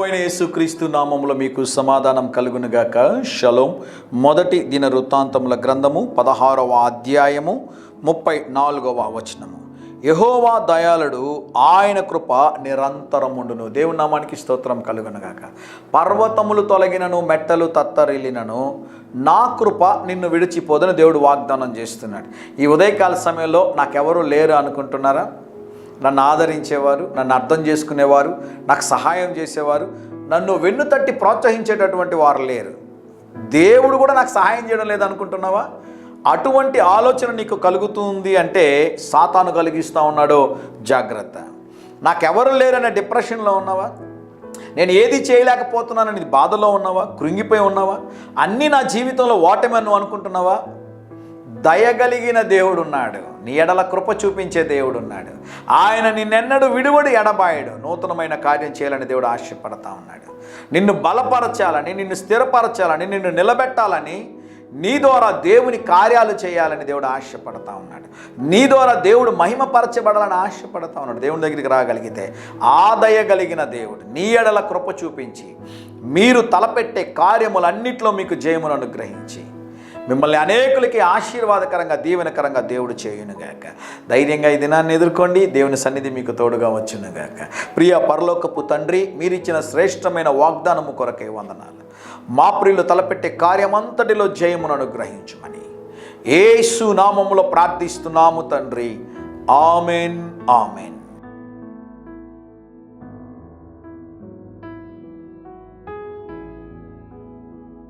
ప్రభువైన యేసుక్రీస్తు నామములో మీకు సమాధానం కలుగునుగాక. షలోం. మొదటి దిన వృత్తాంతముల గ్రంథము 16వ అధ్యాయము 34వ వచనము. యెహోవా దయాళుడు, ఆయన కృప నిరంతరముండును. దేవుని నామానికి స్తోత్రం కలుగునుగాక. పర్వతములు తొలగినను, మెట్టలు తత్తరిల్లినను, నా కృప నిన్ను విడిచిపోదని దేవుడు వాగ్దానం చేస్తున్నాడు. ఈ ఉదయకాల సమయంలో నాకెవరూ లేరు అనుకుంటున్నారా? నన్ను ఆదరించేవారు, నన్ను అర్థం చేసుకునేవారు, నాకు సహాయం చేసేవారు, నన్ను వెన్ను తట్టి ప్రోత్సహించేటటువంటి వారు లేరు. దేవుడు కూడా నాకు సహాయం చేయడం లేదనుకుంటున్నావా? అటువంటి ఆలోచన నీకు కలుగుతుంది అంటే సాతాను కలిగిస్తూ ఉన్నాడో జాగ్రత్త. నాకెవరు లేరనే డిప్రెషన్లో ఉన్నావా? నేను ఏది చేయలేకపోతున్నానని బాధలో ఉన్నావా? కృంగిపోయి ఉన్నావా? అన్నీ నా జీవితంలో ఓటమి నువ్వు అనుకుంటున్నావా? దయగలిగిన దేవుడు ఉన్నాడు, నీ ఎడల కృప చూపించే దేవుడు ఉన్నాడు. ఆయన నిన్నెన్నడు విడువడు, ఎడబాయడు. నూతనమైన కార్యం చేయాలని దేవుడు ఆశపడతా ఉన్నాడు. నిన్ను బలపరచాలని, నిన్ను స్థిరపరచాలని, నిన్ను నిలబెట్టాలని, నీ ద్వారా దేవుని కార్యాలు చేయాలని దేవుడు ఆశపడతా ఉన్నాడు. నీ ద్వారా దేవుడు మహిమపరచబడాలని ఆశపడతా ఉన్నాడు. దేవుని దగ్గరికి రాగలిగితే ఆ దయగలిగిన దేవుడు నీ ఎడల కృప చూపించి మీరు తలపెట్టే కార్యములన్నిట్లో మీకు జయమును అనుగ్రహించి మిమ్మల్ని అనేకులకి ఆశీర్వాదకరంగా, దీవెనకరంగా దేవుడు చేయునుగాక. ధైర్యంగా ఈ దినాన్ని ఎదుర్కోండి. దేవుని సన్నిధి మీకు తోడుగా వచ్చునుగాక. ప్రియ పరలోకపు తండ్రి, మీరిచ్చిన శ్రేష్టమైన వాగ్దానము కొరకే వందనాలు. మా ప్రియులు తలపెట్టే కార్యమంతటిలో జయమును అనుగ్రహించుమని యేసు నామములో ప్రార్థిస్తున్నాము తండ్రి. Amen, amen.